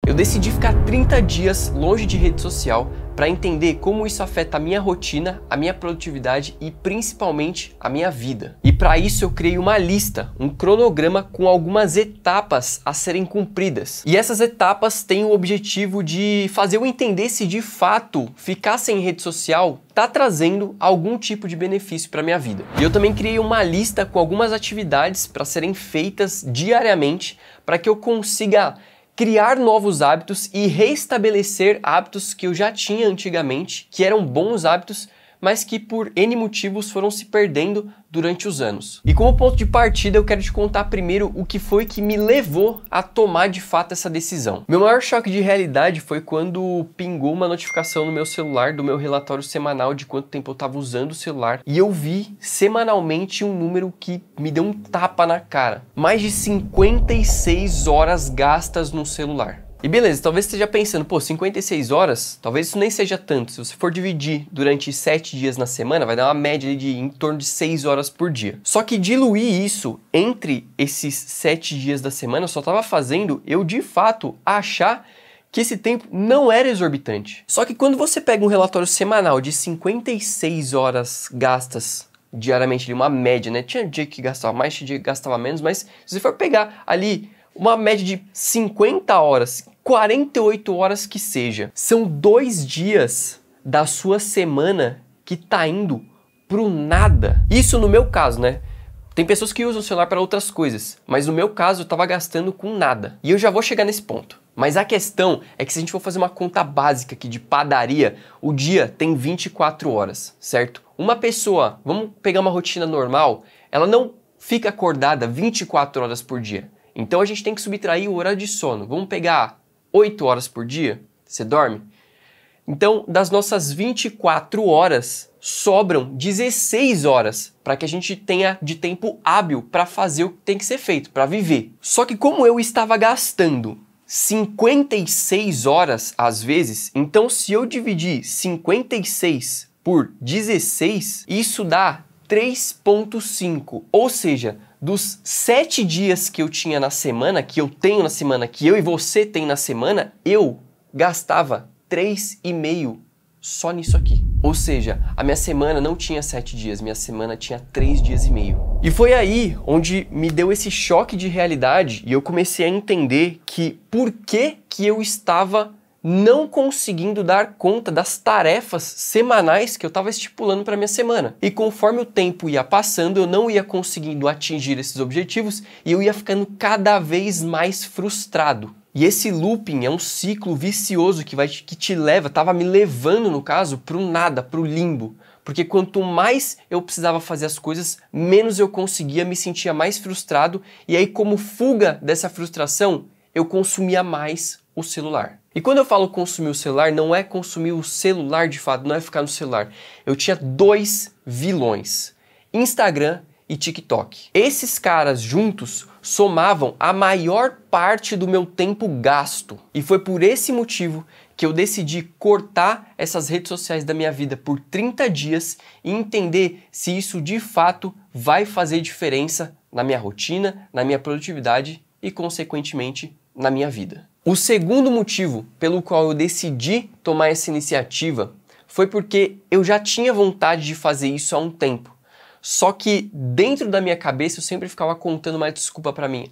Eu decidi ficar 30 dias longe de rede social para entender como isso afeta a minha rotina, a minha produtividade e principalmente a minha vida. E para isso eu criei uma lista, um cronograma com algumas etapas a serem cumpridas. E essas etapas têm o objetivo de fazer eu entender se de fato ficar sem rede social está trazendo algum tipo de benefício para minha vida. E eu também criei uma lista com algumas atividades para serem feitas diariamente para que eu consiga criar novos hábitos e reestabelecer hábitos que eu já tinha antigamente, que eram bons hábitos, mas que por N motivos foram se perdendo durante os anos. E como ponto de partida eu quero te contar primeiro o que foi que me levou a tomar de fato essa decisão. Meu maior choque de realidade foi quando pingou uma notificação no meu celular do meu relatório semanal de quanto tempo eu estava usando o celular e eu vi semanalmente um número que me deu um tapa na cara. Mais de 56 horas gastas no celular. E beleza, talvez você esteja pensando, pô, 56 horas, talvez isso nem seja tanto. Se você for dividir durante 7 dias na semana, vai dar uma média de em torno de 6 horas por dia. Só que diluir isso entre esses 7 dias da semana só estava fazendo eu, de fato, achar que esse tempo não era exorbitante. Só que quando você pega um relatório semanal de 56 horas gastas diariamente, uma média, né? Tinha dia que gastava mais, tinha dia que gastava menos, mas se você for pegar ali uma média de 50 horas, 48 horas que seja, são 2 dias da sua semana que tá indo pro nada. Isso no meu caso, né? Tem pessoas que usam o celular para outras coisas, mas no meu caso eu tava gastando com nada. E eu já vou chegar nesse ponto. Mas a questão é que se a gente for fazer uma conta básica aqui de padaria, o dia tem 24 horas, certo? Uma pessoa, vamos pegar uma rotina normal, ela não fica acordada 24 horas por dia. Então a gente tem que subtrair o horário de sono. Vamos pegar 8 horas por dia? Você dorme? Então, das nossas 24 horas, sobram 16 horas para que a gente tenha de tempo hábil para fazer o que tem que ser feito, para viver. Só que como eu estava gastando 56 horas às vezes, então se eu dividir 56 por 16, isso dá 3,5, ou seja, dos 7 dias que eu tinha na semana, que eu tenho na semana, que eu e você tem na semana, eu gastava 3,5 só nisso aqui. Ou seja, a minha semana não tinha 7 dias, minha semana tinha 3 dias e meio. E foi aí onde me deu esse choque de realidade e eu comecei a entender que por que eu estava não conseguindo dar conta das tarefas semanais que eu estava estipulando para minha semana. E conforme o tempo ia passando, eu não ia conseguindo atingir esses objetivos e eu ia ficando cada vez mais frustrado. E esse looping é um ciclo vicioso que te leva, estava me levando no caso, para o nada, para o limbo. Porque quanto mais eu precisava fazer as coisas, menos eu conseguia, me sentia mais frustrado e aí como fuga dessa frustração, eu consumia mais o celular. E quando eu falo consumir o celular, não é consumir o celular de fato, não é ficar no celular. Eu tinha 2 vilões, Instagram e TikTok. Esses caras juntos somavam a maior parte do meu tempo gasto. E foi por esse motivo que eu decidi cortar essas redes sociais da minha vida por 30 dias e entender se isso de fato vai fazer diferença na minha rotina, na minha produtividade e, consequentemente, na minha vida. O segundo motivo pelo qual eu decidi tomar essa iniciativa foi porque eu já tinha vontade de fazer isso há um tempo. Só que dentro da minha cabeça eu sempre ficava contando uma desculpa pra mim.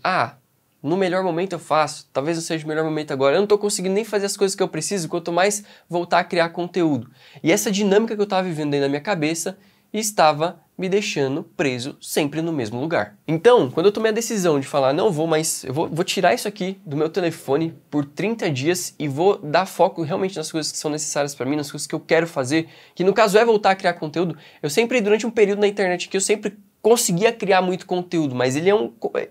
No melhor momento eu faço, talvez não seja o melhor momento agora. Eu não tô conseguindo nem fazer as coisas que eu preciso, quanto mais voltar a criar conteúdo. E essa dinâmica que eu tava vivendo dentro da minha cabeça estava me deixando preso sempre no mesmo lugar. Então, quando eu tomei a decisão de falar, não vou mais, eu vou tirar isso aqui do meu telefone por 30 dias e vou dar foco realmente nas coisas que são necessárias para mim, nas coisas que eu quero fazer, que no caso é voltar a criar conteúdo. Eu sempre, durante um período na internet que eu sempre conseguia criar muito conteúdo, mas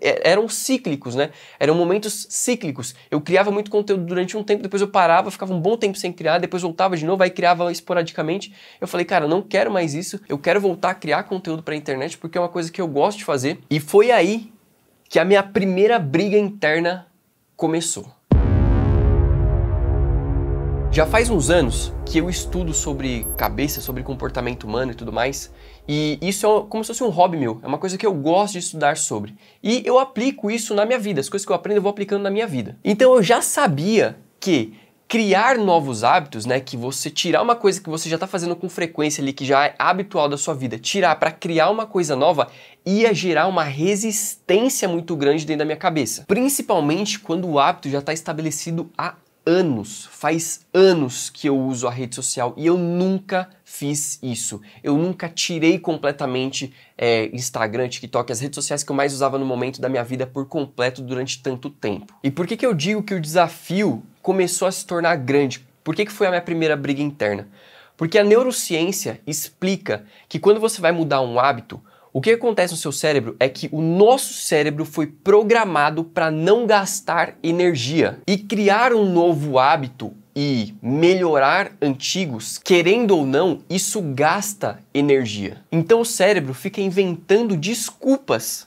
eram cíclicos, né? Eram momentos cíclicos. Eu criava muito conteúdo durante um tempo, depois eu parava, ficava um bom tempo sem criar, depois voltava de novo, aí criava esporadicamente. Eu falei, cara, eu não quero mais isso, eu quero voltar a criar conteúdo para a internet porque é uma coisa que eu gosto de fazer. E foi aí que a minha primeira briga interna começou. Já faz uns anos que eu estudo sobre cabeça, sobre comportamento humano e tudo mais, e isso é como se fosse um hobby meu, é uma coisa que eu gosto de estudar sobre. E eu aplico isso na minha vida, as coisas que eu aprendo eu vou aplicando na minha vida. Então eu já sabia que criar novos hábitos, né, que você tirar uma coisa que você já está fazendo com frequência ali, que já é habitual da sua vida, tirar para criar uma coisa nova, ia gerar uma resistência muito grande dentro da minha cabeça. Principalmente quando o hábito já está estabelecido há anos. Faz anos que eu uso a rede social e eu nunca fiz isso. Eu nunca tirei completamente Instagram, TikTok, as redes sociais que eu mais usava no momento da minha vida por completo durante tanto tempo. E por que eu digo que o desafio começou a se tornar grande? Por que foi a minha primeira briga interna? Porque a neurociência explica que quando você vai mudar um hábito, o que acontece no seu cérebro é que o nosso cérebro foi programado para não gastar energia. E criar um novo hábito e melhorar antigos, querendo ou não, isso gasta energia. Então o cérebro fica inventando desculpas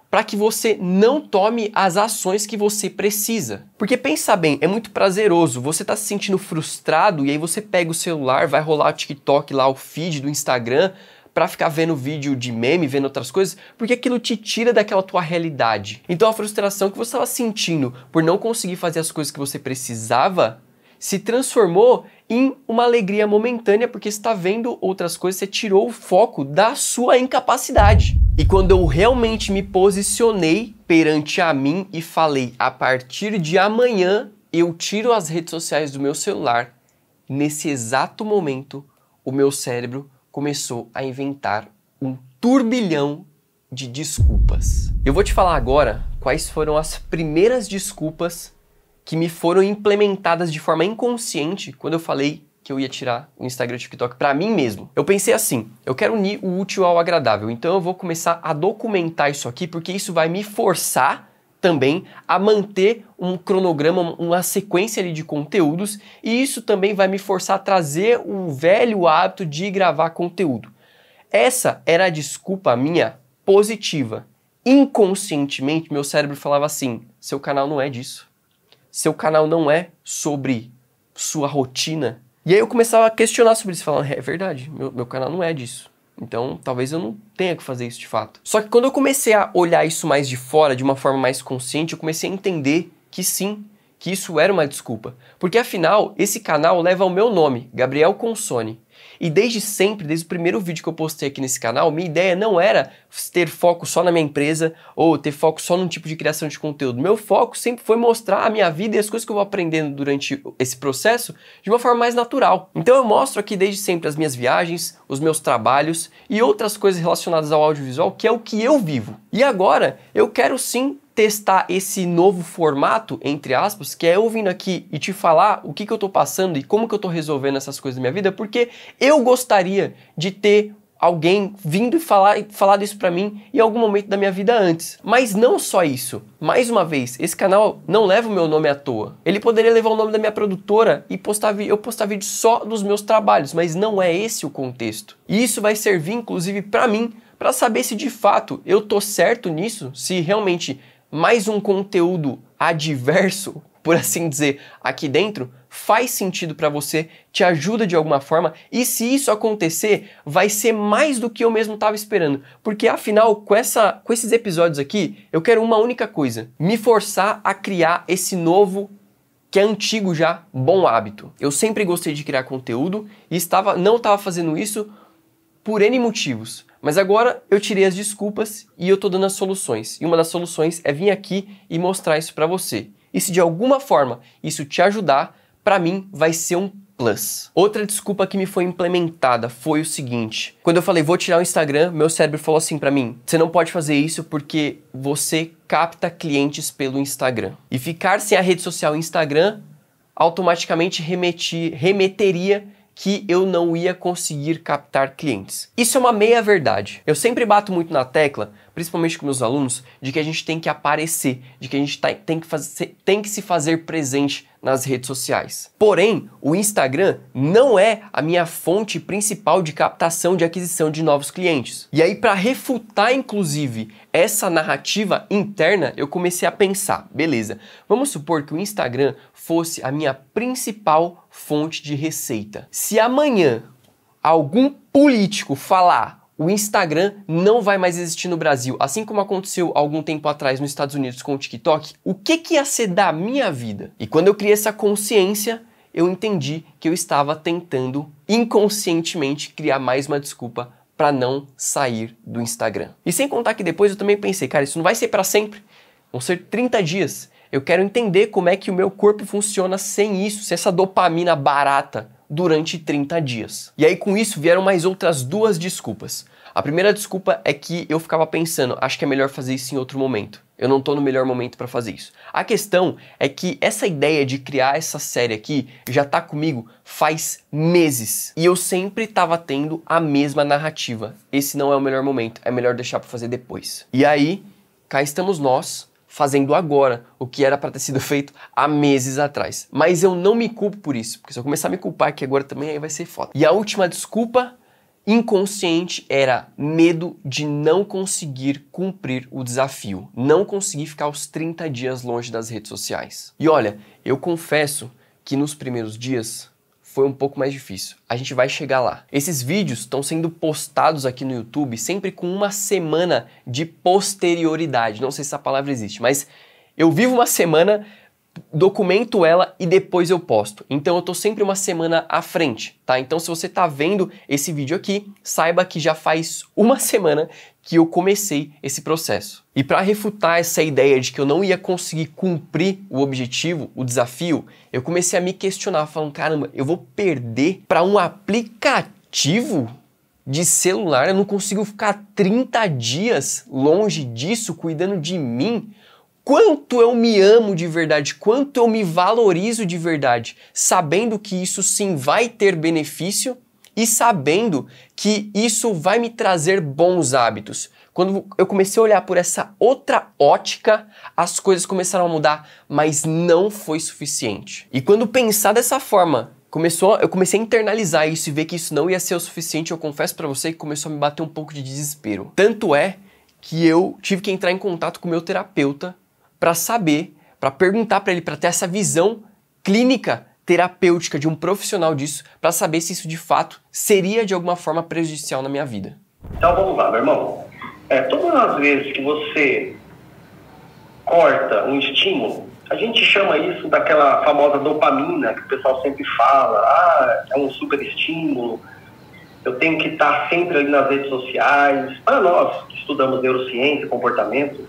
para que você não tome as ações que você precisa. Porque pensa bem, é muito prazeroso, você está se sentindo frustrado e aí você pega o celular, vai rolar o TikTok lá, o feed do Instagram, para ficar vendo vídeo de meme, vendo outras coisas, porque aquilo te tira daquela tua realidade. Então a frustração que você estava sentindo por não conseguir fazer as coisas que você precisava se transformou em uma alegria momentânea porque você está vendo outras coisas, você tirou o foco da sua incapacidade. E quando eu realmente me posicionei perante a mim e falei, a partir de amanhã eu tiro as redes sociais do meu celular, nesse exato momento o meu cérebro começou a inventar um turbilhão de desculpas. Eu vou te falar agora quais foram as primeiras desculpas que me foram implementadas de forma inconsciente quando eu falei que eu ia tirar o Instagram e o TikTok para mim mesmo. Eu pensei assim, eu quero unir o útil ao agradável, então eu vou começar a documentar isso aqui porque isso vai me forçar também a manter um cronograma, uma sequência ali de conteúdos, e isso também vai me forçar a trazer o velho hábito de gravar conteúdo. Essa era a desculpa minha positiva. Inconscientemente, meu cérebro falava assim, seu canal não é disso. Seu canal não é sobre sua rotina. E aí eu começava a questionar sobre isso, falando, é verdade, meu canal não é disso. Então, talvez eu não tenha que fazer isso de fato. Só que quando eu comecei a olhar isso mais de fora, de uma forma mais consciente, eu comecei a entender que sim, que isso era uma desculpa. Porque afinal, esse canal leva o meu nome, Gabriel Consone. E desde sempre, desde o primeiro vídeo que eu postei aqui nesse canal, minha ideia não era ter foco só na minha empresa ou ter foco só num tipo de criação de conteúdo. Meu foco sempre foi mostrar a minha vida e as coisas que eu vou aprendendo durante esse processo de uma forma mais natural. Então eu mostro aqui desde sempre as minhas viagens, os meus trabalhos e outras coisas relacionadas ao audiovisual, que é o que eu vivo. E agora eu quero sim testar esse novo formato, entre aspas, que é eu vindo aqui e te falar o que eu tô passando e como que eu tô resolvendo essas coisas da minha vida, porque eu gostaria de ter alguém vindo e falar isso pra mim em algum momento da minha vida antes. Mas não só isso. Mais uma vez, esse canal não leva o meu nome à toa. Ele poderia levar o nome da minha produtora e eu postar vídeo só dos meus trabalhos, mas não é esse o contexto. E isso vai servir, inclusive, pra mim, pra saber se de fato eu tô certo nisso, se realmente mais um conteúdo adverso, por assim dizer, aqui dentro, faz sentido para você, te ajuda de alguma forma, e se isso acontecer, vai ser mais do que eu mesmo estava esperando. Porque afinal, com esses episódios aqui, eu quero uma única coisa, me forçar a criar esse novo, que é antigo já, bom hábito. Eu sempre gostei de criar conteúdo e não estava fazendo isso por N motivos. Mas agora eu tirei as desculpas e eu tô dando as soluções. E uma das soluções é vir aqui e mostrar isso pra você. E se de alguma forma isso te ajudar, pra mim vai ser um plus. Outra desculpa que me foi implementada foi o seguinte. Quando eu falei, vou tirar o Instagram, meu cérebro falou assim pra mim, você não pode fazer isso porque você capta clientes pelo Instagram. E ficar sem a rede social Instagram automaticamente remeteria que eu não ia conseguir captar clientes. Isso é uma meia-verdade. Eu sempre bato muito na tecla, principalmente com meus alunos, de que a gente tem que aparecer, de que a gente tem que se fazer presente nas redes sociais. Porém, o Instagram não é a minha fonte principal de captação de aquisição de novos clientes. E aí, para refutar, inclusive, essa narrativa interna, eu comecei a pensar, beleza, vamos supor que o Instagram fosse a minha principal fonte de receita. Se amanhã algum político falar o Instagram não vai mais existir no Brasil, assim como aconteceu algum tempo atrás nos Estados Unidos com o TikTok, o que ia ser da minha vida? E quando eu criei essa consciência, eu entendi que eu estava tentando inconscientemente criar mais uma desculpa para não sair do Instagram. E sem contar que depois eu também pensei, cara, isso não vai ser para sempre, vão ser 30 dias. Eu quero entender como é que o meu corpo funciona sem isso, sem essa dopamina barata durante 30 dias. E aí com isso vieram mais outras duas desculpas. A primeira desculpa é que eu ficava pensando, acho que é melhor fazer isso em outro momento. Eu não tô no melhor momento para fazer isso. A questão é que essa ideia de criar essa série aqui já tá comigo faz meses. E eu sempre tava tendo a mesma narrativa. Esse não é o melhor momento, é melhor deixar para fazer depois. E aí, cá estamos nós, fazendo agora o que era para ter sido feito há meses atrás. Mas eu não me culpo por isso, porque se eu começar a me culpar aqui agora também, aí vai ser foda. E a última desculpa inconsciente era medo de não conseguir cumprir o desafio, não conseguir ficar os 30 dias longe das redes sociais. E olha, eu confesso que nos primeiros dias foi um pouco mais difícil. A gente vai chegar lá. Esses vídeos estão sendo postados aqui no YouTube sempre com uma semana de posterioridade. Não sei se essa palavra existe, mas eu vivo uma semana, documento ela e depois eu posto. Então eu tô sempre uma semana à frente, tá? Então se você tá vendo esse vídeo aqui, saiba que já faz uma semana que eu comecei esse processo. E para refutar essa ideia de que eu não ia conseguir cumprir o objetivo, o desafio, eu comecei a me questionar, falando, caramba, eu vou perder para um aplicativo de celular? Eu não consigo ficar 30 dias longe disso, cuidando de mim? Quanto eu me amo de verdade, quanto eu me valorizo de verdade, sabendo que isso sim vai ter benefício e sabendo que isso vai me trazer bons hábitos. Quando eu comecei a olhar por essa outra ótica, as coisas começaram a mudar, mas não foi suficiente. E quando pensar dessa forma, eu comecei a internalizar isso e ver que isso não ia ser o suficiente, eu confesso pra você que começou a me bater um pouco de desespero. Tanto é que eu tive que entrar em contato com o meu terapeuta para saber, para perguntar para ele, para ter essa visão clínica, terapêutica de um profissional disso, para saber se isso de fato seria de alguma forma prejudicial na minha vida. Então vamos lá, meu irmão. Todas as vezes que você corta um estímulo, a gente chama isso daquela famosa dopamina que o pessoal sempre fala, é um super estímulo, eu tenho que estar sempre ali nas redes sociais. Para nós que estudamos neurociência, comportamento,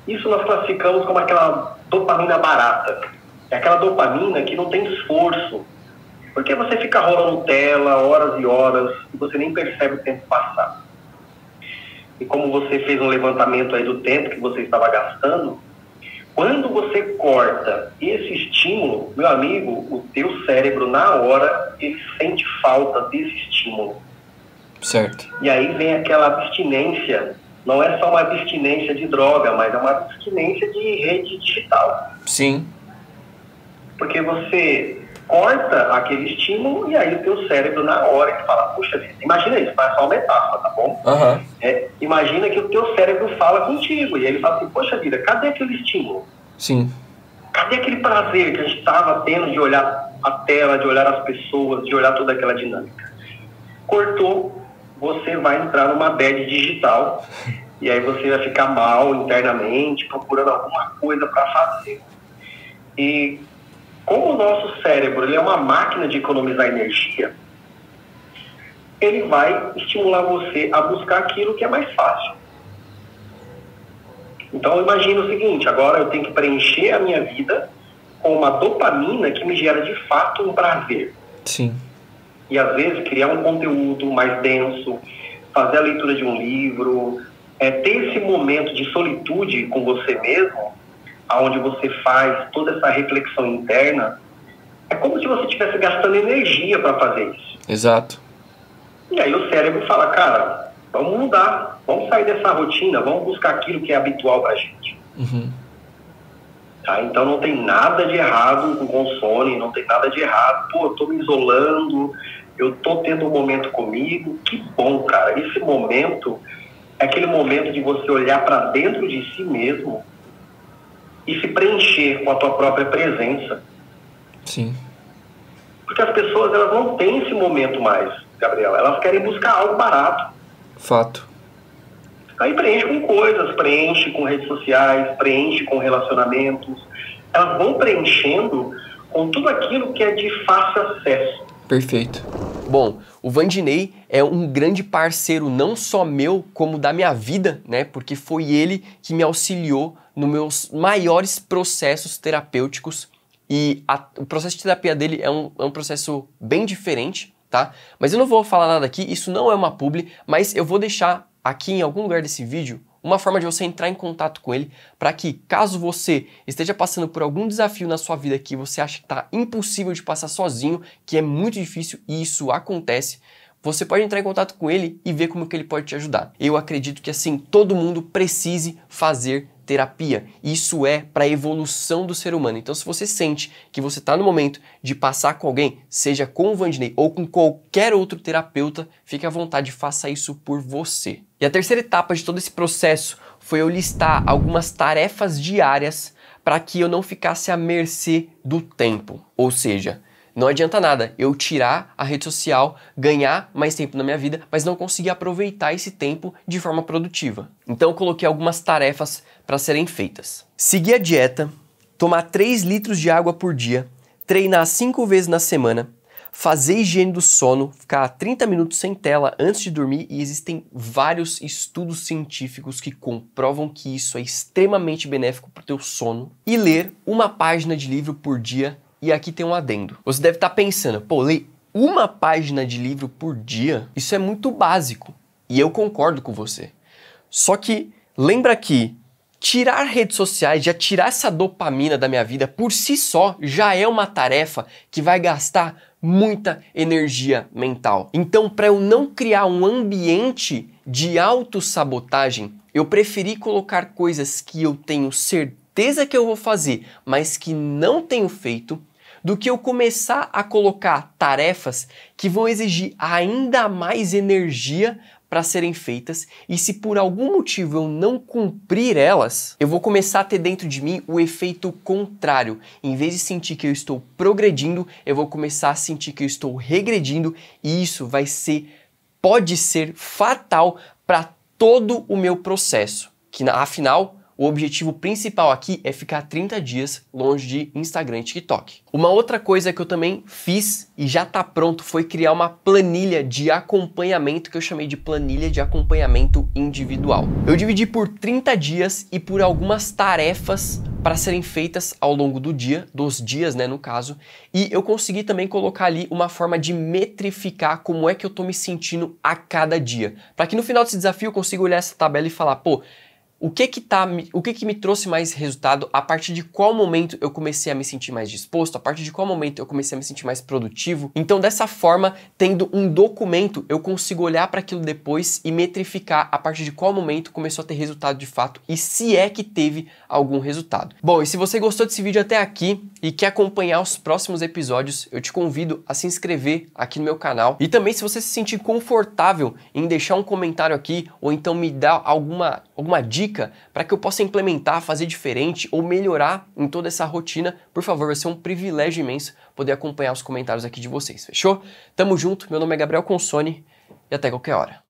isso nós classificamos como aquela dopamina barata. É aquela dopamina que não tem esforço. Porque você fica rolando tela horas e horas e você nem percebe o tempo passar. E como você fez um levantamento aí do tempo que você estava gastando, quando você corta esse estímulo, meu amigo, o teu cérebro na hora, ele sente falta desse estímulo. Certo. E aí vem aquela abstinência. Não é só uma abstinência de droga, mas é uma abstinência de rede digital. Sim. Porque você corta aquele estímulo e aí o teu cérebro na hora que fala, puxa vida, imagina isso, faz só uma metáfora, tá bom? Uhum. Imagina que o teu cérebro fala contigo e ele fala assim, poxa vida, cadê aquele estímulo? Sim. Cadê aquele prazer que a gente estava tendo de olhar a tela, de olhar as pessoas, de olhar toda aquela dinâmica? Cortou, você vai entrar numa bad digital e aí você vai ficar mal internamente, procurando alguma coisa para fazer. E como o nosso cérebro ele é uma máquina de economizar energia, ele vai estimular você a buscar aquilo que é mais fácil. Então imagina o seguinte, agora eu tenho que preencher a minha vida com uma dopamina que me gera de fato um prazer. Sim. E às vezes criar um conteúdo mais denso, fazer a leitura de um livro, ter esse momento de solitude com você mesmo, onde você faz toda essa reflexão interna, é como se você estivesse gastando energia para fazer isso. Exato. E aí o cérebro fala, cara, vamos mudar, vamos sair dessa rotina, vamos buscar aquilo que é habitual para a gente. Uhum. Tá? Então não tem nada de errado com consome, não tem nada de errado. Pô, eu tô me isolando, eu tô tendo um momento comigo. Que bom, cara. Esse momento é aquele momento de você olhar para dentro de si mesmo e se preencher com a tua própria presença. Sim. Porque as pessoas, elas não têm esse momento mais, Gabriel. Elas querem buscar algo barato. Fato. Aí preenche com coisas, preenche com redes sociais, preenche com relacionamentos. Elas vão preenchendo com tudo aquilo que é de fácil acesso. Perfeito. Bom, o Vandinei é um grande parceiro não só meu, como da minha vida, né? Porque foi ele que me auxiliou nos meus maiores processos terapêuticos. E o processo de terapia dele é um processo bem diferente, tá? Mas eu não vou falar nada aqui, isso não é uma publi, mas eu vou deixar aqui em algum lugar desse vídeo uma forma de você entrar em contato com ele para que, caso você esteja passando por algum desafio na sua vida que você acha que está impossível de passar sozinho, que é muito difícil e isso acontece, você pode entrar em contato com ele e ver como que ele pode te ajudar. Eu acredito que assim, todo mundo precise fazer terapia. Isso é para a evolução do ser humano. Então, se você sente que você está no momento de passar com alguém, seja com o Vandinei ou com qualquer outro terapeuta, fique à vontade, faça isso por você. E a terceira etapa de todo esse processo foi eu listar algumas tarefas diárias para que eu não ficasse à mercê do tempo. Ou seja, não adianta nada eu tirar a rede social, ganhar mais tempo na minha vida, mas não conseguir aproveitar esse tempo de forma produtiva. Então eu coloquei algumas tarefas para serem feitas. Seguir a dieta, tomar 3 litros de água por dia, treinar 5 vezes na semana, fazer higiene do sono, ficar 30 minutos sem tela antes de dormir, e existem vários estudos científicos que comprovam que isso é extremamente benéfico para o teu sono, e ler uma página de livro por dia. E aqui tem um adendo. Você deve estar pensando, pô, ler uma página de livro por dia? Isso é muito básico. E eu concordo com você. Só que lembra que tirar redes sociais, já tirar essa dopamina da minha vida por si só, já é uma tarefa que vai gastar muita energia mental. Então, para eu não criar um ambiente de autossabotagem, eu preferi colocar coisas que eu tenho certeza que eu vou fazer, mas que não tenho feito, do que eu começar a colocar tarefas que vão exigir ainda mais energia para serem feitas, e se por algum motivo eu não cumprir elas, eu vou começar a ter dentro de mim o efeito contrário. Em vez de sentir que eu estou progredindo, eu vou começar a sentir que eu estou regredindo, e isso pode ser fatal para todo o meu processo, que afinal o objetivo principal aqui é ficar 30 dias longe de Instagram e TikTok. Uma outra coisa que eu também fiz e já tá pronto foi criar uma planilha de acompanhamento que eu chamei de planilha de acompanhamento individual. Eu dividi por 30 dias e por algumas tarefas para serem feitas ao longo do dia, dos dias, né, no caso, e eu consegui também colocar ali uma forma de metrificar como é que eu tô me sentindo a cada dia, para que no final desse desafio eu consiga olhar essa tabela e falar, pô, o que me trouxe mais resultado, a partir de qual momento eu comecei a me sentir mais disposto, a partir de qual momento eu comecei a me sentir mais produtivo. Então, dessa forma, tendo um documento, eu consigo olhar para aquilo depois e metrificar a partir de qual momento começou a ter resultado de fato e se é que teve algum resultado. Bom, e se você gostou desse vídeo até aqui e quer acompanhar os próximos episódios, eu te convido a se inscrever aqui no meu canal. E também, se você se sentir confortável em deixar um comentário aqui ou então me dar alguma dica para que eu possa implementar, fazer diferente ou melhorar em toda essa rotina, por favor, vai ser um privilégio imenso poder acompanhar os comentários aqui de vocês, fechou? Tamo junto, meu nome é Gabriel Consone e até qualquer hora.